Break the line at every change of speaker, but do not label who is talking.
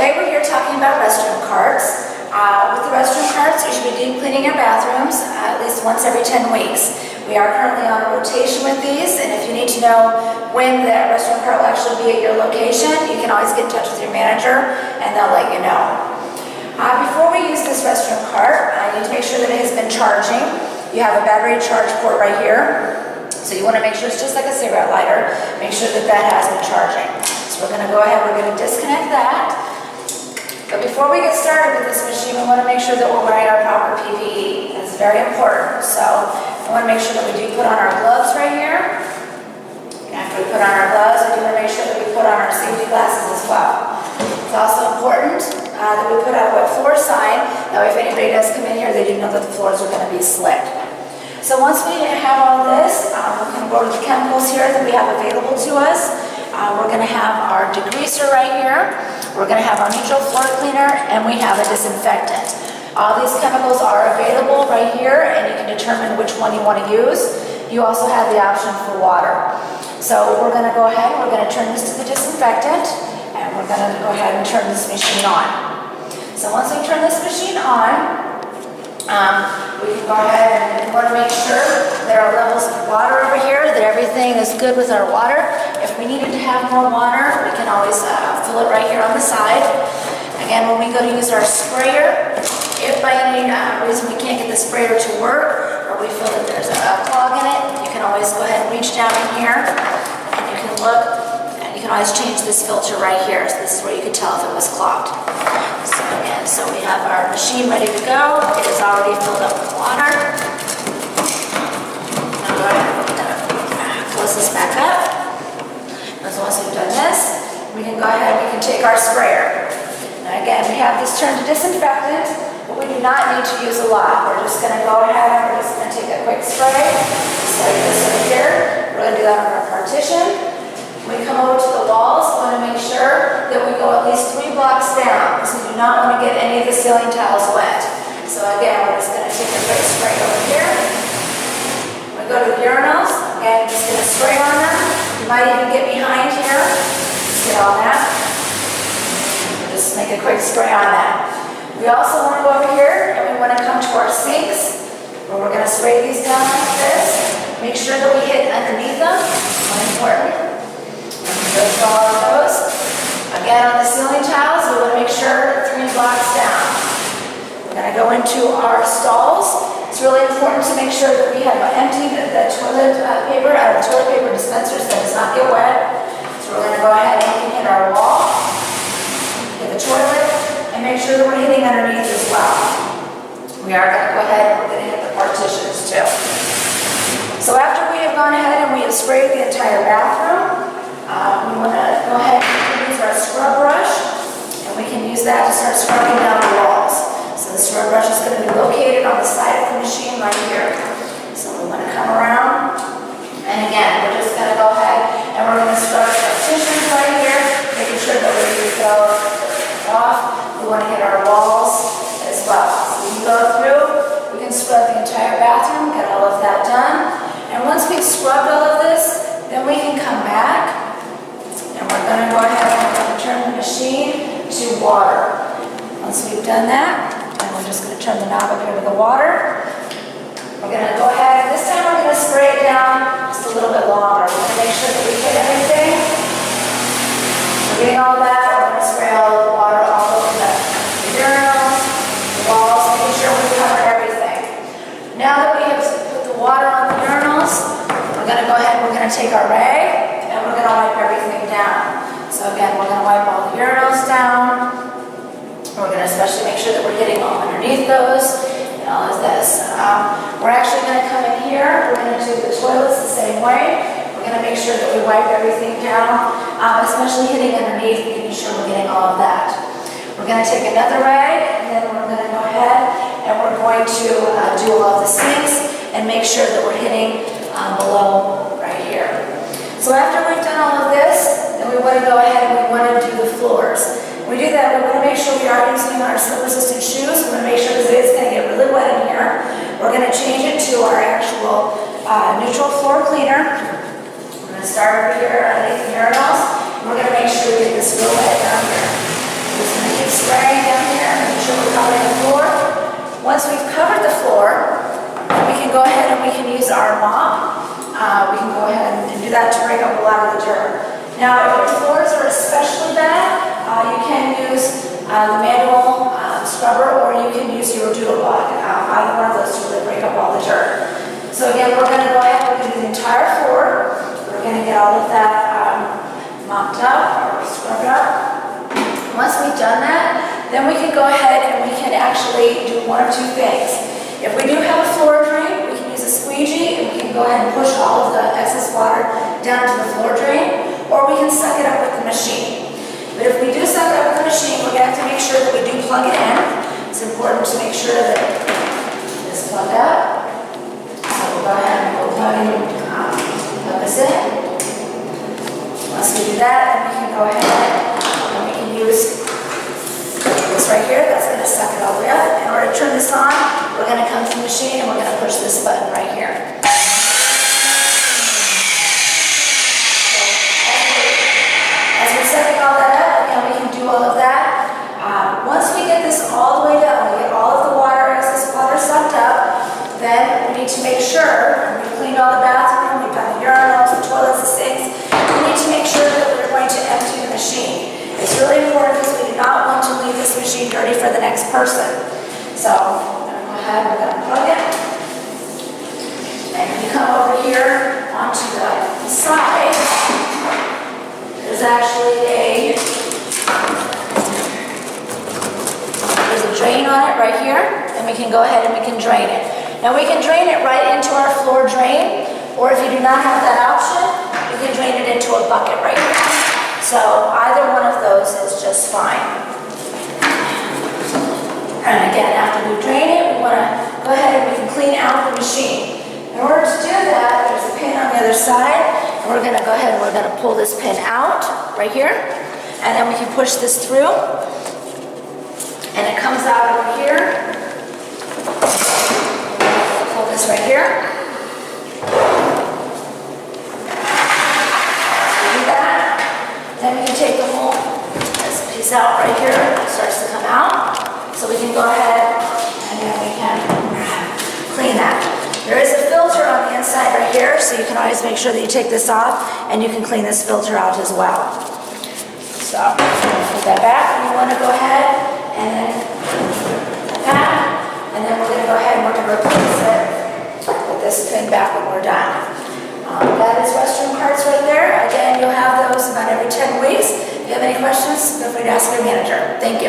today we're here talking about restroom carts. With the restroom carts, you should be deep cleaning your bathrooms at least once every 10 weeks. We are currently on rotation with these, and if you need to know when that restroom cart will actually be at your location, you can always get in touch with your manager and they'll let you know. Before we use this restroom cart, I need to make sure that it has been charging. You have a battery charge port right here, so you want to make sure it's just like a cigarette lighter. Make sure that that has been charging. So we're going to go ahead, we're going to disconnect that. But before we get started with this machine, we want to make sure that we're wearing our proper PPE. That's very important. So we want to make sure that we do put on our gloves right here. And after we put on our gloves, we do want to make sure that we put on our safety glasses as well. It's also important that we put out a wet floor sign. That way if anybody does come in here, they do know that the floors are going to be slick. So once we have all this, we're going to go to the chemicals here that we have available to us. We're going to have our degreaser right here. We're going to have our neutral floor cleaner, and we have a disinfectant. All these chemicals are available right here, and you can determine which one you want to use. You also have the option for water. So we're going to go ahead, we're going to turn this to the disinfectant, and we're going to go ahead and turn this machine on. So once we turn this machine on, we can go ahead and we want to make sure that our levels of water over here, that everything is good with our water. If we needed to have more water, we can always fill it right here on the side. Again, when we go to use our sprayer, if by any reason we can't get the sprayer to work, or we feel that there's a clog in it, you can always go ahead and reach down in here, and you can look, and you can always change this filter right here. So this is where you can tell if it was clogged. So again, so we have our machine ready to go. It is already filled up with water. Now go ahead and close this back up. And so once we've done this, we can go ahead and we can take our sprayer. Now again, we have this turned to disinfectant, but we do not need to use a lot. We're just going to go ahead and we're just going to take a quick spray, just like this right here. We're going to do that on our partition. When we come over to the walls, we want to make sure that we go at least 3 blocks down, because we do not want to get any of the ceiling tiles wet. So again, we're just going to take a quick spray over here. When we go to the urinals, again, just going to spray on them. You might even get behind here. Just get all that. Just make a quick spray on that. We also want to go over here and we want to come to our sinks, where we're going to spray these down like this. Make sure that we hit underneath them. That's important. Just all of those. Again, on the ceiling tiles, we want to make sure 3 blocks down. We're going to go into our stalls. It's really important to make sure that we have emptied the toilet paper out of the toilet paper dispensers so that does not get wet. So we're going to go ahead and we can hit our wall, hit the toilet, and make sure that we're hitting underneath as well. We are going to go ahead and we're going to hit the partitions too. So after we have gone ahead and we have sprayed the entire bathroom, we want to go ahead and use our scrub brush, and we can use that to start scrubbing down the walls. So the scrub brush is going to be located on the side of the machine right here. So we want to come around, and again, we're just going to go ahead and we're going to scrub the partitions right here, making sure that when we go off, we want to hit our walls as well. So we can go through, we can scrub the entire bathroom, get all of that done, and once we've scrubbed all of this, then we can come back. And we're going to go ahead and we're going to turn the machine to water. Once we've done that, and we're just going to turn the knob up here to the water. We're going to go ahead, and this time we're going to spray it down just a little bit longer. We're going to make sure that we hit everything. We're getting all that. We're going to spray all of the water all over the urinals, the walls, making sure we cover everything. Now that we have put the water on the urinals, we're going to go ahead and we're going to take our rag, and we're going to wipe everything down. So again, we're going to wipe all the urinals down. We're going to especially make sure that we're hitting all underneath those, and all of this. We're actually going to come in here. We're going to do the toilets the same way. We're going to make sure that we wipe everything down, especially hitting underneath, making sure we're getting all of that. We're going to take another rag, and then we're going to go ahead and we're going to do all of the sinks and make sure that we're hitting below right here. So after we've done all of this, then we want to go ahead and we want to do the floors. When we do that, we want to make sure we are using our slip-resistant shoes. We want to make sure because it's going to get really wet in here. We're going to change it to our actual neutral floor cleaner. We're going to start over here underneath the urinals. And we're going to make sure we get this real wet down here. We're just going to break up a lot of the dirt. Now, if your floors are especially bad, you can use the manual scrubber, or you can use your doodle bug. Either one of those to really break up all the dirt. So again, we're going to go ahead and we're going to do the entire floor. We're going to get all of that mopped up or scrubbed up. Once we've done that, then we can go ahead and we can actually do one of two things. If we do have a floor drain, we can use a squeegee and we can go ahead and push all of the excess water down to the floor drain, or we can suck it up with the machine. But if we do suck it up with the machine, we're going to have to make sure that we do plug it in. It's important to make sure that it's plugged up. So we'll go ahead and we'll plug this in. Once we do that, then we can go ahead and we can use this right here. That's going to suck it all the way up. In order to turn this on, we're going to come to the machine and we're going to push this button right here. As we're setting all that up, again, we can do all of that. Once we get this all the way down, we get all of the water, excess water sucked up, then we need to make sure, we've cleaned all the bathroom, we've done the urinals, the toilets, the sinks, we need to make sure that we're going to empty the machine. It's really important because we do not want to leave this machine dirty for the next person. So, we're going to go ahead, we're going to plug it. And if you come over here onto the side, there's actually there's a drain on it right here, and we can go ahead and we can drain it. Now we can drain it right into our floor drain, or if you do not have that option, you can drain it into a bucket right here. So either one of those is just fine. And again, after we drain it, we want to go ahead and we can clean out the machine. In order to do that, there's a pin on the other side, and we're going to go ahead and we're going to pull this pin out right here, and then we can push this through, and it comes out over here. Pull this right here. Do that. Then we can take the whole this piece out right here. It starts to come out, so we can go ahead and then we can clean that. There is a filter on the inside right here, so you can always make sure that you take this off and you can clean this filter out as well. So, put that back, and you want to go ahead and then put that, and then we're going to go ahead and we're going to replace it with this pin back when we're done. That is restroom carts right there. Again, you'll have those about every 10 weeks. If you have any questions, feel free to ask your manager. Thank you.